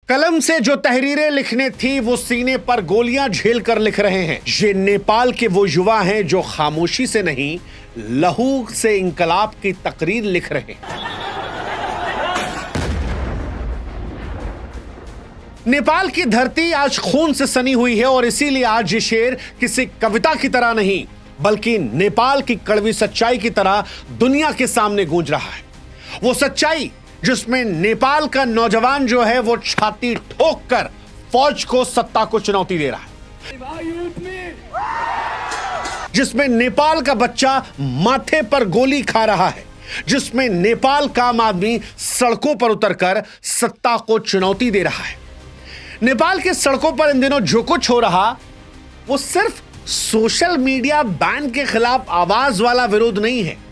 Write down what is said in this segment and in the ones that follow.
कलम से जो तहरीरें लिखने थी वो सीने पर गोलियां झेल कर लिख रहे हैं। ये नेपाल के वो युवा हैं जो खामोशी से नहीं लहू से इंकलाब की तकरीर लिख रहे हैं। नेपाल की धरती आज खून से सनी हुई है और इसीलिए आज ये शेर किसी कविता की तरह नहीं बल्कि नेपाल की कड़वी सच्चाई की तरह दुनिया के सामने गूंज रहा है। वो सच्चाई जिसमें नेपाल का नौजवान जो है वो छाती ठोक कर फौज को सत्ता को चुनौती दे रहा है, जिसमें नेपाल का बच्चा माथे पर गोली खा रहा है, जिसमें नेपाल का आम आदमी सड़कों पर उतरकर सत्ता को चुनौती दे रहा है। नेपाल के सड़कों पर इन दिनों जो कुछ हो रहा वो सिर्फ सोशल मीडिया बैन के खिलाफ आवाज वाला विरोध नहीं है।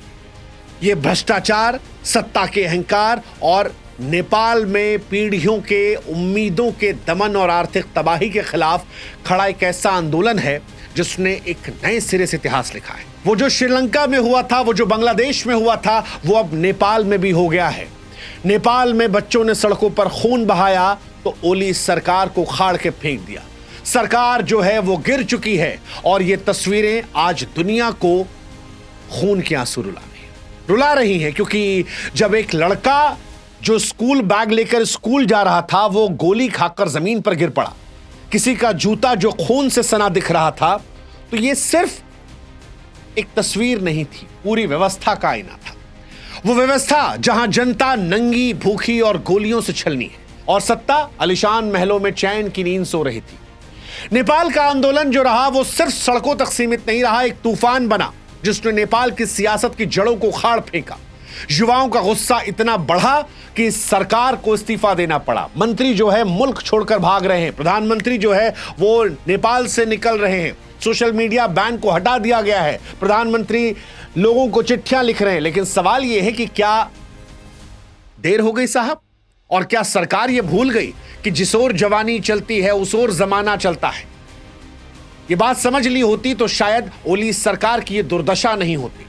ये भ्रष्टाचार, सत्ता के अहंकार और नेपाल में पीढ़ियों के उम्मीदों के दमन और आर्थिक तबाही के खिलाफ खड़ा एक ऐसा आंदोलन है जिसने एक नए सिरे से इतिहास लिखा है। वो जो श्रीलंका में हुआ था, वो जो बांग्लादेश में हुआ था, वो अब नेपाल में भी हो गया है। नेपाल में बच्चों ने सड़कों पर खून बहाया तो ओली सरकार को उखाड़ के फेंक दिया। सरकार जो है वो गिर चुकी है और ये तस्वीरें आज दुनिया को खून के आंसू रुला रही हैं, क्योंकि जब एक लड़का जो स्कूल बैग लेकर स्कूल जा रहा था वो गोली खाकर जमीन पर गिर पड़ा, किसी का जूता जो खून से सना दिख रहा था, तो ये सिर्फ एक तस्वीर नहीं थी, पूरी व्यवस्था का आईना था। वो व्यवस्था जहां जनता नंगी, भूखी और गोलियों से छलनी है और सत्ता आलीशान महलों में चैन की नींद सो रही थी। नेपाल का आंदोलन जो रहा वो सिर्फ सड़कों तक सीमित नहीं रहा, एक तूफान बना जिसने नेपाल की सियासत की जड़ों को उखाड़ फेंका। युवाओं का गुस्सा इतना बढ़ा कि सरकार को इस्तीफा देना पड़ा। मंत्री जो है मुल्क छोड़कर भाग रहे हैं, प्रधानमंत्री जो है वो नेपाल से निकल रहे हैं, सोशल मीडिया बैन को हटा दिया गया है, प्रधानमंत्री लोगों को चिट्ठियां लिख रहे हैं। लेकिन सवाल यह है कि क्या देर हो गई साहब? और क्या सरकार यह भूल गई कि जिस ओर जवानी चलती है उस ओर जमाना चलता है? ये बात समझ ली होती तो शायद ओली सरकार की ये दुर्दशा नहीं होती।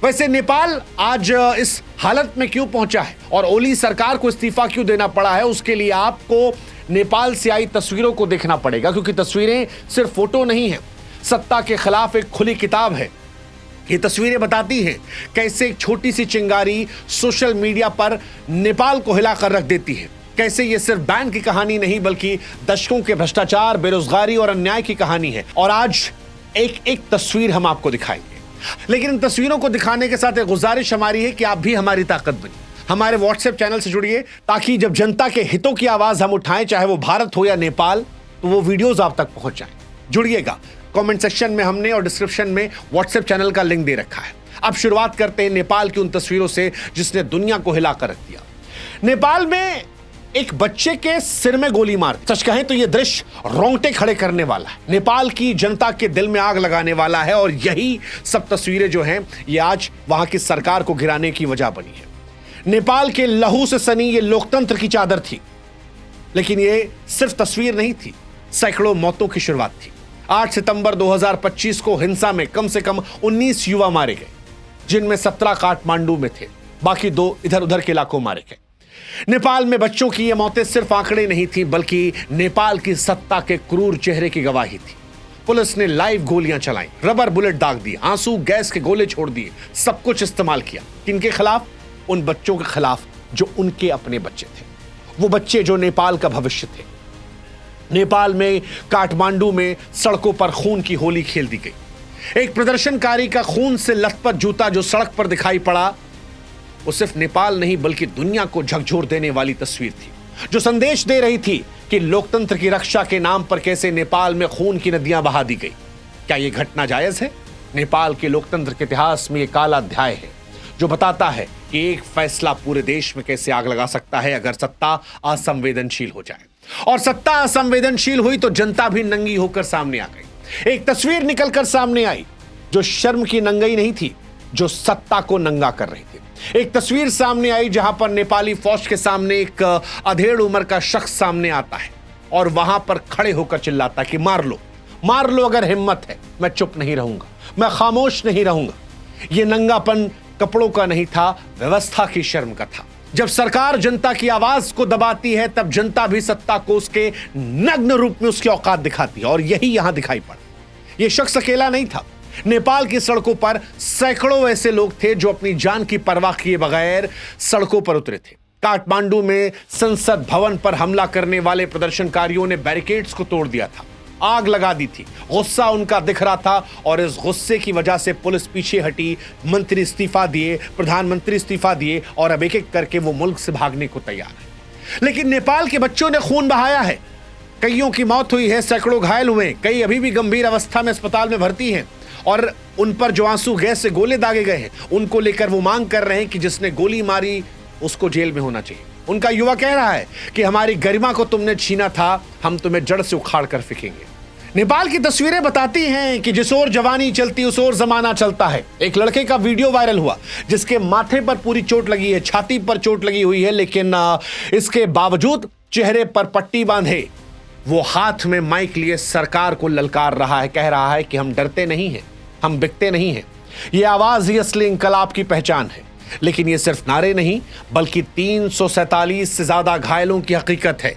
वैसे नेपाल आज इस हालत में क्यों पहुंचा है और ओली सरकार को इस्तीफा क्यों देना पड़ा है, उसके लिए आपको नेपाल से आई तस्वीरों को देखना पड़ेगा, क्योंकि तस्वीरें सिर्फ फोटो नहीं है, सत्ता के खिलाफ एक खुली किताब है। ये तस्वीरें बताती हैं कैसे एक छोटी सी चिंगारी सोशल मीडिया पर नेपाल को हिलाकर रख देती है, कैसे ये सिर्फ बैन की कहानी नहीं बल्कि दशकों के भ्रष्टाचार, बेरोजगारी और अन्याय की कहानी है। और आज एक एक तस्वीर हम आपको दिखाएंगे, लेकिन इन तस्वीरों को दिखाने के साथ एक गुजारिश हमारी है कि आप भी हमारी ताकत बनिए, हमारे व्हाट्सएप चैनल से जुड़िए, ताकि जब जनता के हितों की आवाज हम उठाएं, चाहे वो भारत हो या नेपाल, तो वो वीडियोज आप तक पहुंच जाएं। जुड़िएगा, कमेंट सेक्शन में हमने और डिस्क्रिप्शन में व्हाट्सएप चैनल का लिंक दे रखा है। अब शुरुआत करते हैं नेपाल की उन तस्वीरों से जिसने दुनिया को हिलाकर रख दिया। नेपाल में एक बच्चे के सिर में गोली मार, सच कहें तो यह दृश्य रोंगटे खड़े करने वाला है, नेपाल की जनता के दिल में आग लगाने वाला है। और यही सब तस्वीरें जो हैं ये आज वहां की सरकार को गिराने की वजह बनी है। नेपाल के लहू से सनी ये लोकतंत्र की चादर थी, लेकिन ये सिर्फ तस्वीर नहीं थी, सैकड़ों मौतों की शुरुआत थी। 8 सितंबर 2025 को हिंसा में कम से कम 19 युवा मारे गए, जिनमें 17 काठमांडू में थे, बाकी 2 इधर उधर के इलाकों मारे गए। नेपाल में बच्चों की ये मौतें सिर्फ आंकड़े नहीं थी बल्कि नेपाल की सत्ता के क्रूर चेहरे की गवाही थी। पुलिस ने लाइव गोलियां चलाई, रबर बुलेट दाग दिए, आंसू गैस के गोले छोड़ दिए, सब कुछ इस्तेमाल किया। किनके खिलाफ? उन बच्चों के खिलाफ जो उनके अपने बच्चे थे, वो बच्चे जो नेपाल का भविष्य थे। नेपाल में काठमांडू में सड़कों पर खून की होली खेल दी गई। एक प्रदर्शनकारी का खून से लथपथ जूता जो सड़क पर दिखाई पड़ा, वो सिर्फ नेपाल नहीं बल्कि दुनिया को झकझोर देने वाली तस्वीर थी, जो संदेश दे रही थी कि लोकतंत्र की रक्षा के नाम पर कैसे नेपाल में खून की नदियां बहा दी गई। क्या यह घटना जायज है? नेपाल के लोकतंत्र के इतिहास में यह काला अध्याय है जो बताता है कि एक फैसला पूरे देश में कैसे आग लगा सकता है अगर सत्ता असंवेदनशील हो जाए। और सत्ता असंवेदनशील हुई तो जनता भी नंगी होकर सामने आ गई। एक तस्वीर निकलकर सामने आई जो शर्म की नंगाई नहीं थी, जो सत्ता को नंगा कर रही थी। एक तस्वीर सामने आई जहां पर नेपाली फौज के सामने एक अधेड़ उम्र का शख्स सामने आता है और वहां पर खड़े होकर चिल्लाता है कि मार लो अगर हिम्मत है, मैं चुप नहीं रहूंगा, मैं खामोश नहीं रहूंगा। यह नंगापन कपड़ों का नहीं था, व्यवस्था की शर्म का था। जब सरकार जनता की आवाज को दबाती है तब जनता भी सत्ता को उसके नग्न रूप में उसकी औकात दिखाती है, और यही यहां दिखाई पड़ा। यह शख्स अकेला नहीं था। नेपाल की सड़कों पर सैकड़ों ऐसे लोग थे जो अपनी जान की परवाह किए बगैर सड़कों पर उतरे थे। काठमांडू में संसद भवन पर हमला करने वाले प्रदर्शनकारियों ने बैरिकेड्स को तोड़ दिया था, आग लगा दी थी। गुस्सा उनका दिख रहा था और इस गुस्से की वजह से पुलिस पीछे हटी, मंत्री इस्तीफा दिए, प्रधानमंत्री इस्तीफा दिए और अब एक एक करके वो मुल्क से भागने को तैयार है। लेकिन नेपाल के बच्चों ने खून बहाया है, कईयों की मौत हुई है, सैकड़ों घायल हुए, कई अभी भी गंभीर अवस्था में अस्पताल में भर्ती हैं और उन पर जो आंसू गैस से गोले दागे गए हैं उनको लेकर वो मांग कर रहे हैं कि जिसने गोली मारी उसको जेल में होना चाहिए। उनका युवा कह रहा है कि हमारी गरिमा को तुमने छीना था, हम तुम्हें जड़ से उखाड़ कर फेंकेंगे। नेपाल की तस्वीरें बताती हैं कि जिस ओर जवानी चलती उस ओर जमाना चलता है। एक लड़के का वीडियो वायरल हुआ जिसके माथे पर पूरी चोट लगी है, छाती पर चोट लगी हुई है, लेकिन इसके बावजूद चेहरे पर पट्टी बांधे वो हाथ में माइक लिए सरकार को ललकार रहा है, कह रहा है कि हम डरते नहीं हैं, हम बिकते नहीं हैं। ये आवाज ही असली इंकलाब की पहचान है। लेकिन ये सिर्फ नारे नहीं बल्कि 347 से ज्यादा घायलों की हकीकत है।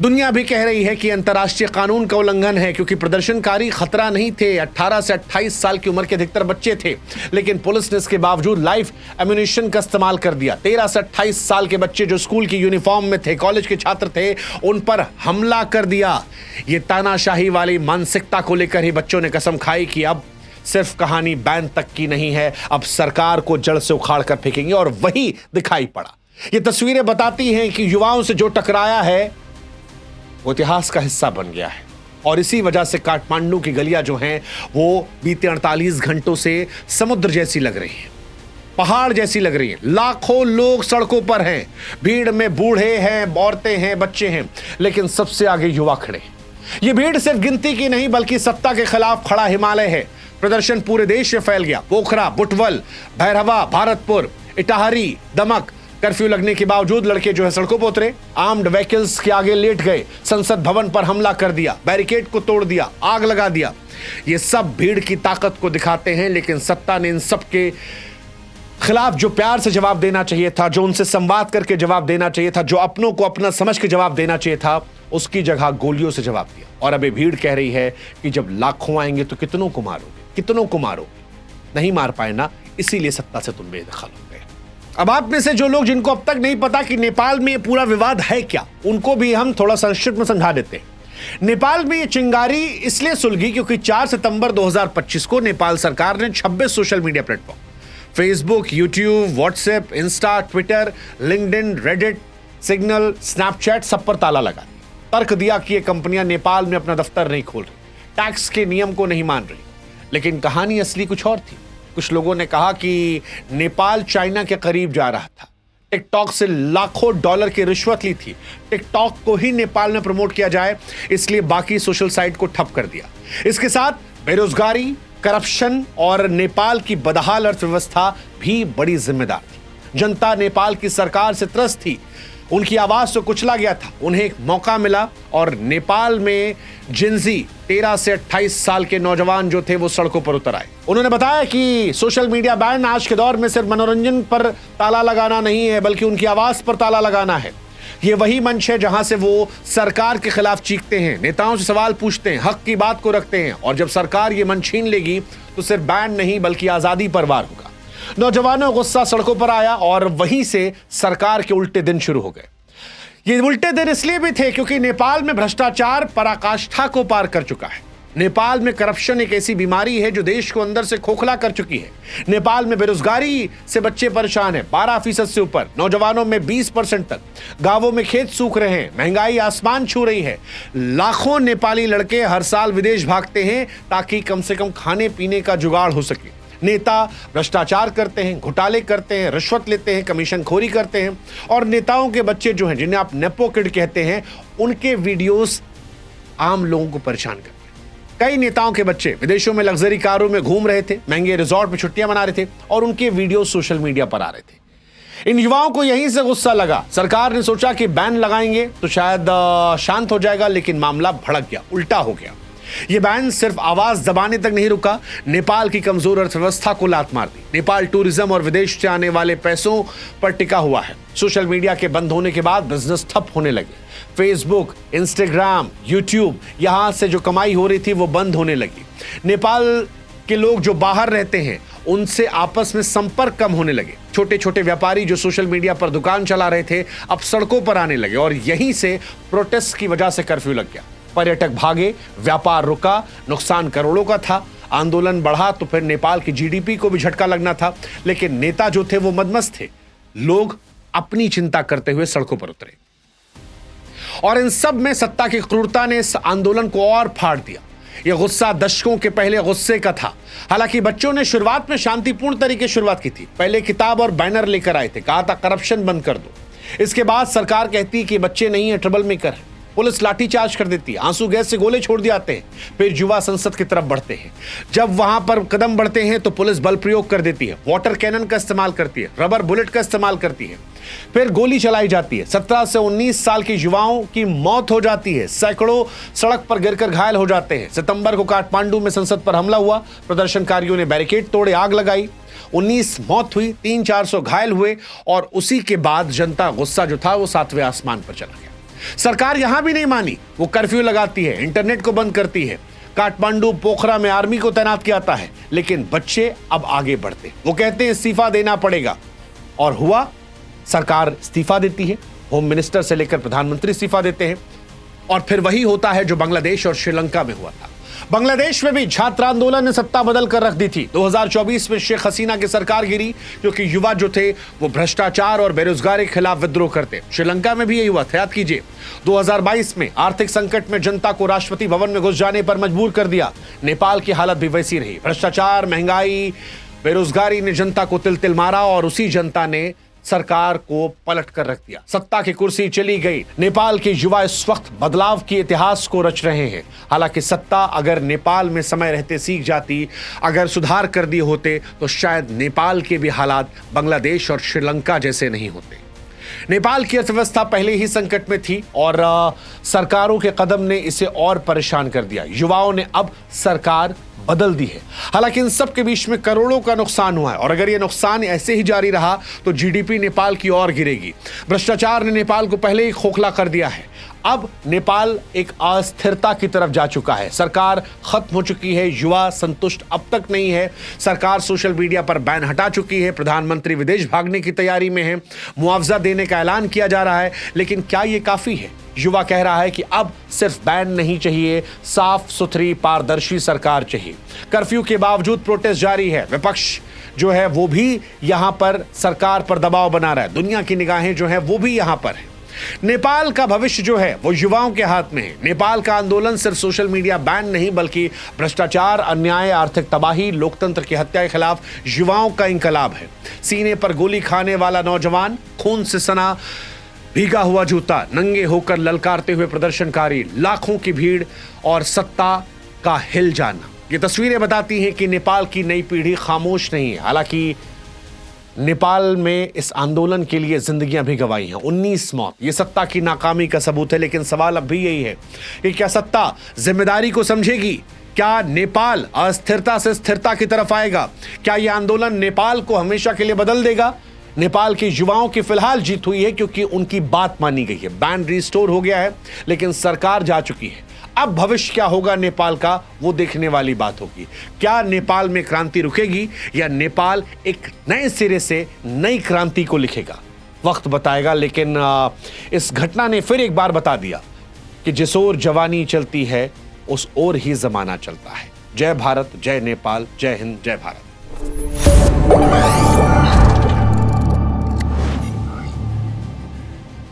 दुनिया भी कह रही है कि अंतर्राष्ट्रीय कानून का उल्लंघन है, क्योंकि प्रदर्शनकारी खतरा नहीं थे। 18 से 28 साल की उम्र के अधिकतर बच्चे थे, लेकिन पुलिस ने इसके बावजूद लाइव एम्यूनिशन का इस्तेमाल कर दिया। 13 से 28 साल के बच्चे जो स्कूल की यूनिफॉर्म में थे, कॉलेज के छात्र थे, उन पर हमला कर दिया। ये तानाशाही वाली मानसिकता को लेकर ही बच्चों ने कसम खाई कि अब सिर्फ कहानी बैन तक की नहीं है, अब सरकार को जड़ से उखाड़ कर फेंकेंगे, और वही दिखाई पड़ा। ये तस्वीरें बताती हैं कि युवाओं से जो टकराया है वो इतिहास का हिस्सा बन गया है, और इसी वजह से काठमांडू की गलियां जो हैं वो बीते 48 घंटों से समुद्र जैसी लग रही हैं, पहाड़ जैसी लग रही हैं। लाखों लोग सड़कों पर हैं, भीड़ में बूढ़े हैं, औरतें हैं, बच्चे हैं, लेकिन सबसे आगे युवा खड़े हैं। ये भीड़ सिर्फ गिनती की नहीं बल्कि सत्ता के खिलाफ खड़ा हिमालय है। प्रदर्शन पूरे देश में फैल गया। पोखरा, बुटवल, भैरहवा, भारतपुर, इटाहरी, दमक, कर्फ्यू लगने के बावजूद लड़के जो है सड़कों पर उतरे, आर्म्ड व्हीकल्स के आगे लेट गए, संसद भवन पर हमला कर दिया, बैरिकेड को तोड़ दिया, आग लगा दिया। ये सब भीड़ की ताकत को दिखाते हैं, लेकिन सत्ता ने इन सब के खिलाफ जो प्यार से जवाब देना चाहिए था, जो उनसे संवाद करके जवाब देना चाहिए था, जो अपनों को अपना समझ के जवाब देना चाहिए था, उसकी जगह गोलियों से जवाब दिया। और अभी भीड़ कह रही है कि जब लाखों आएंगे तो कितनों को मारोगे, कितनों को मारोगे। नहीं मार पाए ना, इसीलिए सत्ता से तुम बेदखल हो गए। अब आप में से जो लोग जिनको अब तक नहीं पता कि नेपाल में ये पूरा विवाद है क्या, उनको भी हम थोड़ा संक्षिप्त में समझा देते हैं। नेपाल में ये चिंगारी इसलिए सुलगी क्योंकि 4 सितंबर 2025 को नेपाल सरकार ने 26 social media platform, Facebook, YouTube, WhatsApp, Insta, Twitter, LinkedIn, Reddit, signal, Snapchat, सब पर ताला लगा दिया। तर्क दिया कि ये कंपनियां नेपाल में अपना दफ्तर नहीं खोल रही, टैक्स के नियम को नहीं मान रही। लेकिन कहानी असली कुछ और थी। कुछ लोगों ने कहा कि नेपाल चाइना के करीब जा रहा था, टिकटॉक से लाखों डॉलर की रिश्वत ली थी, टिकटॉक को ही नेपाल में प्रमोट किया जाए इसलिए बाकी सोशल साइट को ठप कर दिया। इसके साथ बेरोजगारी, करप्शन और नेपाल की बदहाल अर्थव्यवस्था भी बड़ी जिम्मेदार थी। जनता नेपाल की सरकार से त्रस्त थी, उनकी आवाज तो कुचला गया था। उन्हें एक मौका मिला और नेपाल में जिंजी 13 से 28 साल के नौजवान जो थे वो सड़कों पर उतर आए। उन्होंने बताया कि सोशल मीडिया बैन आज के दौर में सिर्फ मनोरंजन पर ताला लगाना नहीं है बल्कि उनकी आवाज पर ताला लगाना है। ये वही मंच है जहां से वो सरकार के खिलाफ चीखते हैं, नेताओं से सवाल पूछते हैं, हक की बात को रखते हैं, और जब सरकार ये मंच छीन लेगी तो सिर्फ बैन नहीं बल्कि आजादी पर वार होगा। नौजवानों का गुस्सा सड़कों पर आया और वहीं से सरकार के उल्टे दिन शुरू हो गए। ये उल्टे दिन इसलिए भी थे क्योंकि नेपाल में भ्रष्टाचार पराकाष्ठा को पार कर चुका है। नेपाल में करप्शन एक ऐसी बीमारी है जो देश को अंदर से खोखला कर चुकी है। नेपाल में बेरोजगारी से बच्चे परेशान हैं, 12% से ऊपर, नौजवानों में 20% तक, गांवों में खेत सूख रहे हैं, महंगाई आसमान छू रही है। लाखों नेपाली लड़के हर साल विदेश भागते हैं ताकि कम से कम खाने पीने का जुगाड़ हो सके। नेता भ्रष्टाचार करते हैं, घोटाले करते हैं, रिश्वत लेते हैं, कमीशन खोरी करते हैं, और नेताओं के बच्चे जो हैं जिन्हें आप नेपो किड कहते हैं, उनके वीडियोस आम लोगों को परेशान करते हैं। कई नेताओं के बच्चे विदेशों में लग्जरी कारों में घूम रहे थे, महंगे रिजॉर्ट में छुट्टियां मना रहे थे और उनके वीडियो सोशल मीडिया पर आ रहे थे। इन युवाओं को यहीं से गुस्सा लगा। सरकार ने सोचा कि बैन लगाएंगे तो शायद शांत हो जाएगा, लेकिन मामला भड़क गया, उल्टा हो गया। ये बैन सिर्फ आवाज दबाने तक नहीं रुका, नेपाल की कमजोर अर्थव्यवस्था को लात मार दी। नेपाल टूरिज्म और विदेश से आने वाले पैसों पर टिका हुआ है। सोशल मीडिया के बंद होने के बाद बिजनेस ठप होने लगे। फेसबुक, इंस्टाग्राम, यूट्यूब, यहां से जो कमाई हो रही थी वो बंद होने लगी। नेपाल के लोग जो बाहर रहते हैं उनसे आपस में संपर्क कम होने लगे। छोटे छोटे व्यापारी जो सोशल मीडिया पर दुकान चला रहे थे अब सड़कों पर आने लगे और यहीं से प्रोटेस्ट की वजह से कर्फ्यू लग गया। पर्यटक भागे, व्यापार रुका, नुकसान करोड़ों का था। आंदोलन बढ़ा तो फिर नेपाल की जीडीपी को भी झटका लगना था, लेकिन नेता जो थे वो मदमस्त थे। लोग अपनी चिंता करते हुए सड़कों पर उतरे और इन सब में सत्ता की क्रूरता ने इस आंदोलन को और फाड़ दिया। यह गुस्सा दशकों के पहले गुस्से का था। हालांकि बच्चों ने शुरुआत में शांतिपूर्ण तरीके से शुरुआत की थी। पहले किताब और बैनर लेकर आए थे, कहा था करप्शन बंद कर दो। इसके बाद सरकार कहती कि बच्चे नहीं है, ट्रबल मेकर है। पुलिस लाठीचार्ज कर देती है, आंसू गैस से गोले छोड़ दिए जाते हैं। फिर युवा संसद की तरफ बढ़ते हैं। जब वहां पर कदम बढ़ते हैं तो पुलिस बल प्रयोग कर देती है, वाटर कैनन का इस्तेमाल करती है, रबर बुलेट का इस्तेमाल करती है, फिर गोली चलाई जाती है। 17 से 19 साल के युवाओं की मौत हो जाती है, सैकड़ों सड़क पर गिरकर घायल हो जाते हैं। सितंबर को काठमांडू में संसद पर हमला हुआ, प्रदर्शनकारियों ने बैरिकेड तोड़े, आग लगाई, 19 मौत हुई, 300-400 घायल हुए और उसी के बाद जनता गुस्सा जो था वो 7वें आसमान पर चला गया। सरकार यहां भी नहीं मानी, वो कर्फ्यू लगाती है, इंटरनेट को बंद करती है। काठमांडू, पोखरा में आर्मी को तैनात किया जाता है, लेकिन बच्चे अब आगे बढ़ते। वो कहते हैं इस्तीफा देना पड़ेगा और हुआ, सरकार इस्तीफा देती है। होम मिनिस्टर से लेकर प्रधानमंत्री इस्तीफा देते हैं और फिर वही होता है जो बांग्लादेश और श्रीलंका में हुआ था। बांग्लादेश में भी छात्र आंदोलन ने सत्ता बदल कर रख दी थी। 2024 में शेख हसीना की सरकार गिरी क्योंकि युवा जो थे वो भ्रष्टाचार और बेरोजगारी के खिलाफ विद्रोह करते। श्रीलंका में भी यही हुआ था, याद कीजिए। 2022 में आर्थिक संकट में जनता को राष्ट्रपति भवन में घुस जाने पर मजबूर कर दिया। नेपाल की हालत भी वैसी रही। भ्रष्टाचार, महंगाई, बेरोजगारी ने जनता को तिल तिल मारा और उसी जनता ने सरकार को पलट कर रख दिया। सत्ता की कुर्सी चली गई। नेपाल के युवा इस वक्त बदलाव के इतिहास को रच रहे हैं। हालांकि सत्ता अगर नेपाल में समय रहते सीख जाती, अगर सुधार कर दिए होते तो शायद नेपाल के भी हालात बांग्लादेश और श्रीलंका जैसे नहीं होते। नेपाल की अर्थव्यवस्था पहले ही संकट में थी और सरकारों के कदम ने इसे और परेशान कर दिया। युवाओं ने अब सरकार बदल दी है। हालांकि इन सब के बीच में करोड़ों का नुकसान हुआ है और अगर यह नुकसान ऐसे ही जारी रहा तो जीडीपी नेपाल की ओर गिरेगी। भ्रष्टाचार ने नेपाल को पहले ही खोखला कर दिया है। अब नेपाल एक अस्थिरता की तरफ जा चुका है। सरकार खत्म हो चुकी है, युवा संतुष्ट अब तक नहीं है। सरकार सोशल मीडिया पर बैन हटा चुकी है। प्रधानमंत्री विदेश भागने की तैयारी में है। मुआवजा देने का ऐलान किया जा रहा है, लेकिन क्या यह काफी है? युवा कह रहा है कि अब सिर्फ बैन नहीं चाहिए, साफ सुथरी पारदर्शी सरकार चाहिए। कर्फ्यू के बावजूद प्रोटेस्ट जारी है। विपक्ष जो है वो भी यहां पर सरकार पर दबाव बना रहा है। दुनिया की निगाहें जो है वो भी यहां पर है। नेपाल का भविष्य जो है वो युवाओं के हाथ में है। नेपाल का आंदोलन सिर्फ सोशल मीडिया बैन नहीं बल्कि भ्रष्टाचार, अन्याय, आर्थिक तबाही, लोकतंत्र की हत्या के खिलाफ युवाओं का इंकलाब है। सीने पर गोली खाने वाला नौजवान, खून से सना भीगा हुआ जूता, नंगे होकर ललकारते हुए प्रदर्शनकारी, लाखों की भीड़ और सत्ता का हिल जाना। ये तस्वीरें बताती हैं कि नेपाल की नई पीढ़ी खामोश नहीं है। हालांकि नेपाल में इस आंदोलन के लिए जिंदगियां भी गंवाई हैं। 19 मौत, ये सत्ता की नाकामी का सबूत है। लेकिन सवाल अब भी यही है कि क्या सत्ता जिम्मेदारी को समझेगी? क्या नेपाल अस्थिरता से स्थिरता की तरफ आएगा? क्या यह आंदोलन नेपाल को हमेशा के लिए बदल देगा? नेपाल के युवाओं की फिलहाल जीत हुई है क्योंकि उनकी बात मानी गई है। बैन रिस्टोर हो गया है, लेकिन सरकार जा चुकी है। अब भविष्य क्या होगा नेपाल का, वो देखने वाली बात होगी। क्या नेपाल में क्रांति रुकेगी या नेपाल एक नए सिरे से नई क्रांति को लिखेगा? वक्त बताएगा। लेकिन इस घटना ने फिर एक बार बता दिया कि जिस ओर जवानी चलती है उस ओर ही जमाना चलता है। जय भारत, जय नेपाल, जय हिंद, जय भारत।